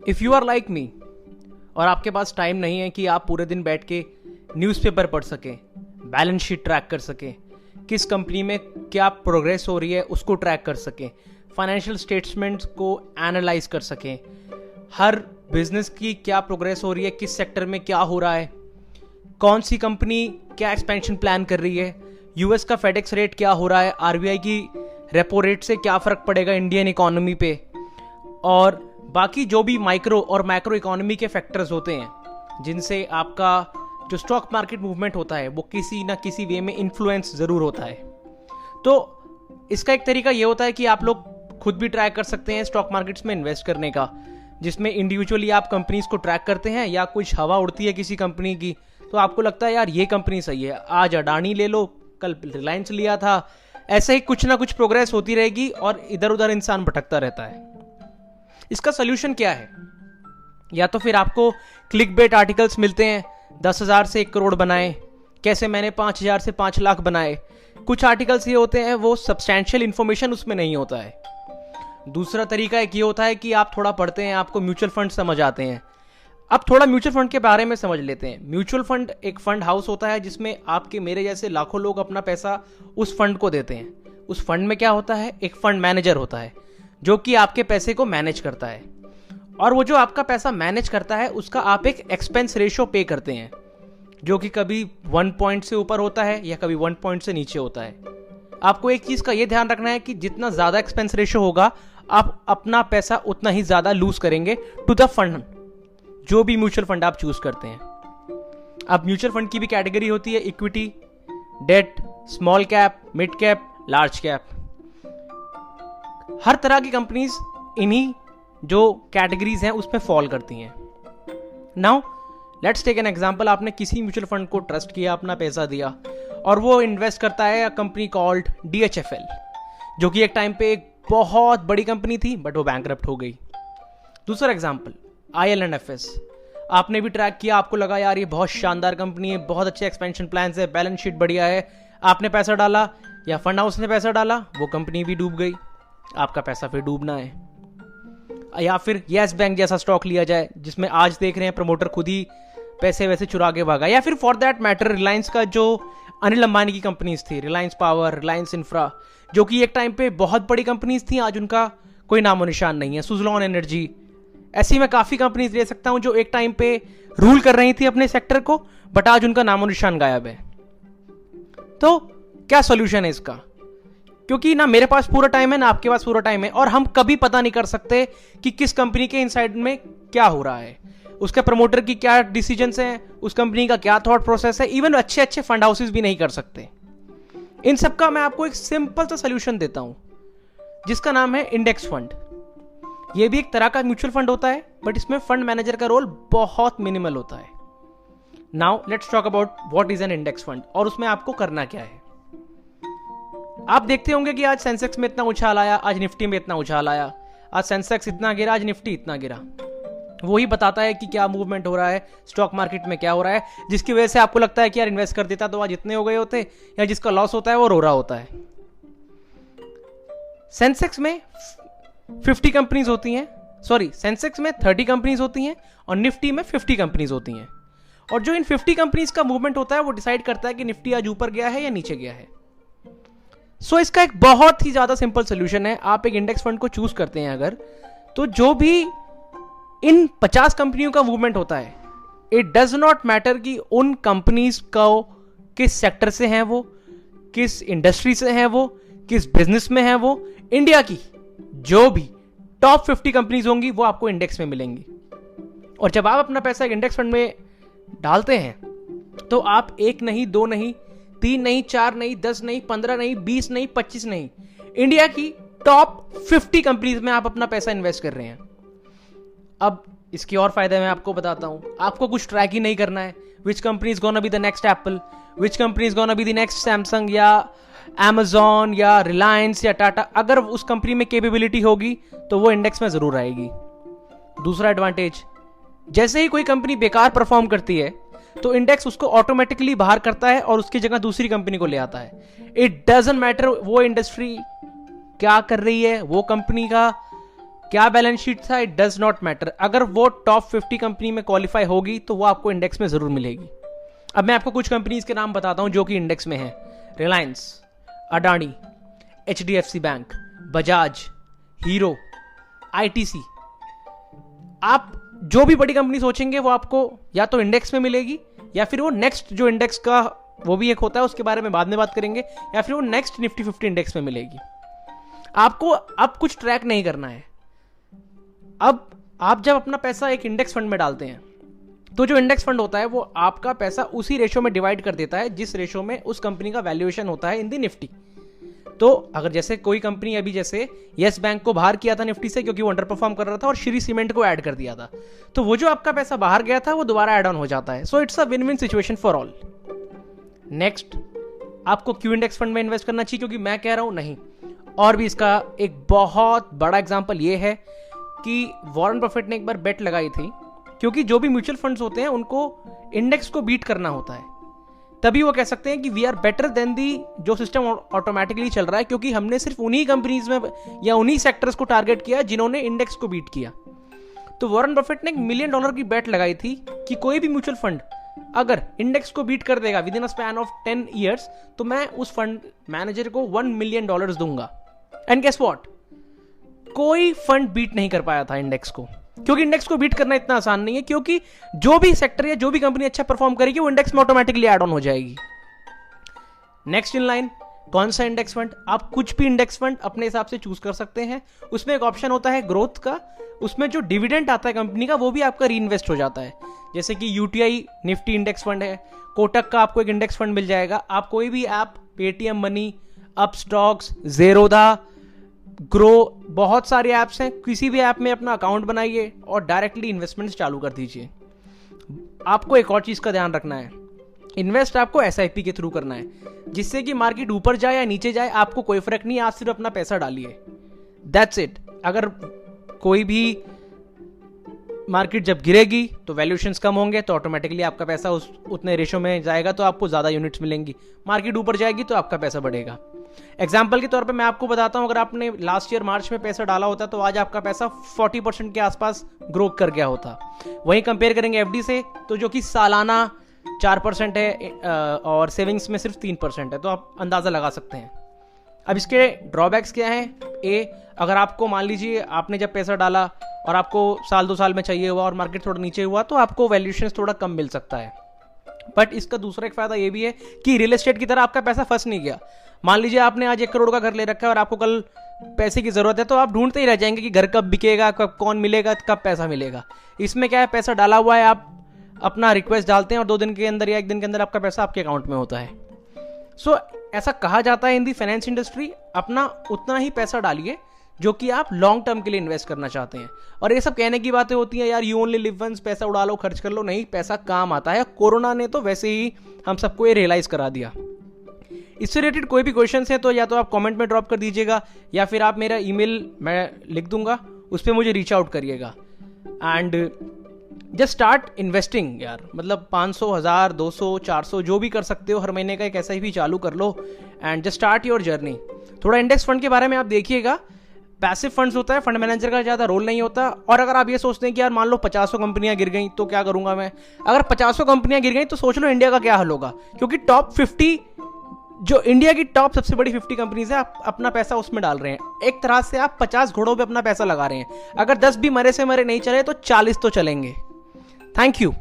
If you are like me और आपके पास time नहीं है कि आप पूरे दिन बैठ के न्यूज़पेपर पढ़ सकें, बैलेंस शीट ट्रैक कर सकें, किस कंपनी में क्या प्रोग्रेस हो रही है उसको ट्रैक कर सकें, फाइनेंशियल स्टेटमेंट्स को एनालाइज कर सकें, हर बिजनेस की क्या प्रोग्रेस हो रही है, किस सेक्टर में क्या हो रहा है, कौन सी कंपनी क्या एक्सपेंशन प्लान कर रही है, यूएस का फेडेक्स रेट क्या हो रहा है, आरबीआई की रेपो रेट से क्या फ़र्क पड़ेगा इंडियन इकोनॉमी पे, और बाकी जो भी माइक्रो और मैक्रो इकोनॉमी के फैक्टर्स होते हैं जिनसे आपका जो स्टॉक मार्केट मूवमेंट होता है वो किसी ना किसी वे में इन्फ्लुएंस ज़रूर होता है। तो इसका एक तरीका ये होता है कि आप लोग खुद भी ट्रैक कर सकते हैं स्टॉक मार्केट्स में इन्वेस्ट करने का, जिसमें इंडिविजुअली आप कंपनीज को ट्रैक करते हैं, या कुछ हवा उड़ती है किसी कंपनी की तो आपको लगता है यार ये कंपनी सही है, आज अडानी ले लो, कल रिलायंस लिया था, ऐसे ही कुछ ना कुछ प्रोग्रेस होती रहेगी और इधर उधर इंसान भटकता रहता है। इसका सोल्यूशन क्या है? या तो फिर आपको क्लिक बेट आर्टिकल्स मिलते हैं, 10,000 से 1 करोड़ बनाए, कैसे मैंने 5,000 से 5 लाख बनाए। कुछ आर्टिकल्स ये होते हैं वो सब्सटैंशियल इंफॉर्मेशन उसमें नहीं होता है। दूसरा तरीका एक ये होता है कि आप थोड़ा पढ़ते हैं, आपको म्यूचुअल फंड समझ आते हैं। अब थोड़ा म्यूचुअल फंड के बारे में समझ लेते हैं। म्यूचुअल फंड एक फंड हाउस होता है जिसमें आपके मेरे जैसे लाखों लोग अपना पैसा उस फंड को देते हैं। उस फंड में क्या होता है, एक फंड मैनेजर होता है जो कि आपके पैसे को मैनेज करता है, और वो जो आपका पैसा मैनेज करता है उसका आप एक एक्सपेंस रेशियो पे करते हैं, जो कि कभी 1 पॉइंट से ऊपर होता है या कभी 1 पॉइंट से नीचे होता है। आपको एक चीज का ये ध्यान रखना है कि जितना ज्यादा एक्सपेंस रेशियो होगा आप अपना पैसा उतना ही ज्यादा लूज करेंगे टू द फंड, जो भी म्यूचुअल फंड आप चूज करते हैं। अब म्यूचुअल फंड की भी कैटेगरी होती है equity, debt, small cap, mid cap, large cap. हर तरह की कंपनीज इन्हीं जो कैटेगरीज हैं उसमें फॉल करती हैं। Now let's take an example. आपने किसी म्यूचुअल फंड को ट्रस्ट किया, अपना पैसा दिया, और वो इन्वेस्ट करता है कंपनी कॉल्ड DHFL, जो कि एक टाइम पे एक बहुत बड़ी कंपनी थी बट वो बैंकरप्ट हो गई। दूसरा एग्जांपल IL&FS। आपने भी ट्रैक किया, आपको लगा यार ये बहुत शानदार कंपनी है, बहुत अच्छे एक्सपेंशन प्लान्स है, बैलेंस शीट बढ़िया है, आपने पैसा डाला या फंड हाउस ने पैसा डाला, वो कंपनी भी डूब गई, आपका पैसा फिर डूबना है। या फिर येस बैंक जैसा स्टॉक लिया जाए जिसमें आज देख रहे हैं प्रमोटर खुद ही पैसे वैसे चुरा के भागा, या फिर फॉर दैट मैटर रिलायंस का जो अनिल अंबानी की कंपनीज थी, रिलायंस पावर, रिलायंस इंफ्रा, जो कि एक टाइम पे बहुत बड़ी कंपनीज थी, आज उनका कोई नामो निशान नहीं है। सुजलॉन एनर्जी, ऐसी मैं काफी कंपनीज ले सकता हूं जो एक टाइम पे रूल कर रही थी अपने सेक्टर को, बट आज उनका नामो निशान गायब है। तो क्या सॉल्यूशन है इसका? क्योंकि ना मेरे पास पूरा टाइम है ना आपके पास पूरा टाइम है, और हम कभी पता नहीं कर सकते कि किस कंपनी के इनसाइड में क्या हो रहा है, उसके प्रमोटर की क्या डिसीजंस हैं, उस कंपनी का क्या थॉट प्रोसेस है। इवन अच्छे अच्छे फंड हाउसेस भी नहीं कर सकते। इन सब का मैं आपको एक सिंपल सा सोल्यूशन देता हूं जिसका नाम है इंडेक्स फंड। यह भी एक तरह का म्यूचुअल फंड होता है, बट इसमें फंड मैनेजर का रोल बहुत मिनिमल होता है। Now let's talk about what is an index fund और उसमें आपको करना क्या है। आप देखते होंगे कि आज सेंसेक्स में इतना उछाल आया, आज निफ्टी में इतना उछाल आया, आज सेंसेक्स इतना गिरा, आज निफ्टी इतना गिरा। वही बताता है कि क्या मूवमेंट हो रहा है स्टॉक मार्केट में, क्या हो रहा है, जिसकी वजह से आपको लगता है कि यार इन्वेस्ट कर देता तो आज इतने हो गए होते, या जिसका लॉस होता है वो रो रहा होता है। सेंसेक्स में 50 कंपनीज होती हैं, सॉरी सेंसेक्स में 30 कंपनीज होती हैं और निफ्टी में 50 कंपनीज होती हैं, और जो इन 50 कंपनीज का मूवमेंट होता है वो डिसाइड करता है कि निफ्टी आज ऊपर गया है या नीचे गया है। सो इसका एक बहुत ही ज्यादा सिंपल सोल्यूशन है। आप एक इंडेक्स फंड को चूज करते हैं अगर, तो जो भी इन 50 कंपनियों का मूवमेंट होता है, इट डज नॉट मैटर कि उन कंपनीज को किस सेक्टर से हैं वो, किस इंडस्ट्री से हैं वो, किस बिजनेस में हैं वो, इंडिया की जो भी टॉप 50 कंपनीज होंगी वो आपको इंडेक्स में मिलेंगी। और जब आप अपना पैसा एक इंडेक्स फंड में डालते हैं तो आप 1 नहीं, 2 नहीं, 3 नहीं, 4 नहीं, 10 नहीं, 15 नहीं, 20 नहीं, 25 नहीं, इंडिया की टॉप 50 कंपनीज में आप अपना पैसा इन्वेस्ट कर रहे हैं। अब इसके और फायदे मैं आपको बताता हूं। आपको कुछ ट्रैक ही नहीं करना है, which company is gonna be the next Apple, which company is gonna be the next Samsung या Amazon या रिलायंस या टाटा। अगर उस कंपनी में कैपेबिलिटी होगी तो वो इंडेक्स में जरूर आएगी। दूसरा एडवांटेज, जैसे ही कोई कंपनी बेकार परफॉर्म करती है तो इंडेक्स उसको ऑटोमेटिकली बाहर करता है और उसकी जगह दूसरी कंपनी को ले आता है। इट डजंट मैटर वो इंडस्ट्री क्या कर रही है, वो कंपनी का क्या बैलेंस शीट था, इट डज नॉट मैटर। अगर वो टॉप 50 कंपनी में क्वालिफाई होगी तो वो आपको इंडेक्स में जरूर मिलेगी। अब मैं आपको कुछ कंपनीज के नाम बताता हूं जो कि इंडेक्स में है। Reliance, Adani, HDFC bank, Bajaj, hero, ITC। आप जो भी बड़ी कंपनी सोचेंगे वो आपको या तो इंडेक्स में मिलेगी या फिर वो नेक्स्ट जो इंडेक्स का वो भी एक होता है, उसके बारे में बाद में बात करेंगे, या फिर वो नेक्स्ट निफ्टी 50 इंडेक्स में मिलेगी। आपको अब कुछ ट्रैक नहीं करना है। अब आप जब अपना पैसा एक इंडेक्स फंड में डालते हैं तो जो इंडेक्स फंड होता है वो आपका पैसा उसी रेशो में डिवाइड कर देता है जिस रेशो में उस कंपनी का वैल्यूएशन होता है इन दी निफ्टी। तो अगर जैसे कोई कंपनी अभी जैसे यस बैंक को बाहर किया था निफ्टी से क्योंकि वो अंडर परफॉर्म कर रहा था और श्री सीमेंट को ऐड कर दिया था, तो वो जो आपका पैसा बाहर गया था वो दोबारा ऐड ऑन हो जाता है। So it's a win win situation for all. Next, आपको क्यू इंडेक्स फंड में इन्वेस्ट करना चाहिए क्योंकि मैं कह रहा हूं नहीं। और भी इसका एक बहुत बड़ा एग्जांपल ये है कि वॉरेन बफेट ने एक बार बेट लगाई थी, क्योंकि जो भी म्यूचुअल फंड्स होते हैं उनको इंडेक्स को बीट करना होता है, तभी वो कह सकते हैं कि वी आर बेटर देन दी जो सिस्टम ऑटोमेटिकली चल रहा है, क्योंकि हमने सिर्फ उन्हीं कंपनीज में या उन्हीं सेक्टर्स को टारगेट किया जिन्होंने इंडेक्स को बीट किया। तो वॉरेन बफेट ने $1 मिलियन की बेट लगाई थी कि कोई भी म्यूचुअल फंड अगर इंडेक्स को बीट कर देगा with in a span of 10 years तो मैं उस फंड मैनेजर को $1 मिलियन दूंगा। एंड गेस व्हाट, कोई फंड बीट नहीं कर पाया था इंडेक्स को, क्योंकि इंडेक्स को बीट करना इतना आसान नहीं है, क्योंकि जो भी सेक्टर या जो भी कंपनी अच्छा परफॉर्म करेगी वो इंडेक्स में ऑटोमेटिकली ऐड ऑन हो जाएगी। नेक्स्ट इन लाइन, कौन सा इंडेक्स फंड? आप कुछ भी इंडेक्स फंड अपने हिसाब से चूज कर सकते हैं। उसमें एक ऑप्शन होता है ग्रोथ का, उसमें जो डिविडेंड आता है कंपनी का वो भी आपका री इन्वेस्ट हो जाता है। जैसे कि UTI निफ्टी इंडेक्स फंड है, कोटक का आपको एक इंडेक्स फंड मिल जाएगा। आप कोई भी app, Paytm money, Upstox, Zerodha, grow, बहुत सारे ऐप्स हैं, किसी भी ऐप में अपना अकाउंट बनाइए और डायरेक्टली इन्वेस्टमेंट्स चालू कर दीजिए। आपको एक और चीज का ध्यान रखना है, इन्वेस्ट आपको SIP के थ्रू करना है, जिससे कि मार्केट ऊपर जाए या नीचे जाए आपको कोई फर्क नहीं है, आप सिर्फ अपना पैसा डालिए, दैट्स इट। अगर कोई भी मार्केट जब गिरेगी तो वैल्यूएशंस कम होंगे तो ऑटोमेटिकली आपका पैसा उतने रेशो में जाएगा तो आपको ज्यादा यूनिट्स मिलेंगी। मार्केट ऊपर जाएगी तो आपका पैसा बढ़ेगा। एग्जाम्पल के तौर पे मैं आपको बताता हूं, अगर आपने लास्ट ईयर मार्च में पैसा डाला होता तो आज आपका पैसा 40% के आसपास ग्रो कर गया होता। वहीं कंपेयर करेंगे FD से, तो जो कि सालाना 4% है और सेविंग्स में सिर्फ 3% है, तो आप अंदाजा लगा सकते हैं। अब इसके ड्रॉबैक्स क्या हैं? अगर आपको मान लीजिए आपने जब पैसा डाला और आपको साल 2 साल में चाहिए हुआ और मार्केट थोड़ा नीचे हुआ तो आपको वैल्यूएशन थोड़ा कम मिल सकता है। बट इसका दूसरा एक फायदा ये भी है कि रियल एस्टेट की तरह आपका पैसा फंस नहीं गया। मान लीजिए आपने आज 1 करोड़ का घर ले रखा है और आपको कल पैसे की जरूरत है तो आप ढूंढते ही रह जाएंगे कि घर कब बिकेगा, कब कौन मिलेगा, कब पैसा मिलेगा। इसमें क्या है, पैसा डाला हुआ है, आप अपना रिक्वेस्ट डालते हैं और 2 दिन के अंदर या 1 दिन के अंदर आपका पैसा आपके अकाउंट में होता है। सो ऐसा कहा जाता है इन दी फाइनेंस इंडस्ट्री, अपना उतना ही पैसा डालिए जो कि आप लॉन्ग टर्म के लिए इन्वेस्ट करना चाहते हैं। और ये सब कहने की बातें होती हैं यार, यू ओनली लिव वंस, पैसा उड़ा लो, खर्च कर लो। नहीं, पैसा काम आता है। कोरोना ने तो वैसे ही हम सबको ये रियलाइज करा दिया। इससे रिलेटेड कोई भी क्वेश्चंस हैं तो या तो आप कमेंट में ड्रॉप कर दीजिएगा या फिर आप मेरा ईमेल मैं लिख दूंगा, उस पर मुझे रीच आउट करिएगा। एंड जस्ट स्टार्ट इन्वेस्टिंग यार, मतलब 500, 1000, 200, 400 जो भी कर सकते हो, हर महीने का एक SIP चालू कर लो and just start your journey. थोड़ा इंडेक्स फंड के बारे में आप देखिएगा, पैसिव फंड्स होता है, फंड मैनेजर का ज़्यादा रोल नहीं होता। और अगर आप ये सोचते हैं कि यार मान लो 50 कंपनियां गिर गई तो क्या करूंगा मैं, अगर 50 कंपनियां गिर गई तो सोच लो इंडिया का क्या हाल होगा, क्योंकि टॉप 50 जो इंडिया की टॉप सबसे बड़ी 50 कंपनीज है, आप अपना पैसा उसमें डाल रहे हैं। एक तरह से आप 50 घोड़ों पे अपना पैसा लगा रहे हैं। अगर 10 भी मरे से मरे नहीं चले तो 40 तो चलेंगे। Thank you.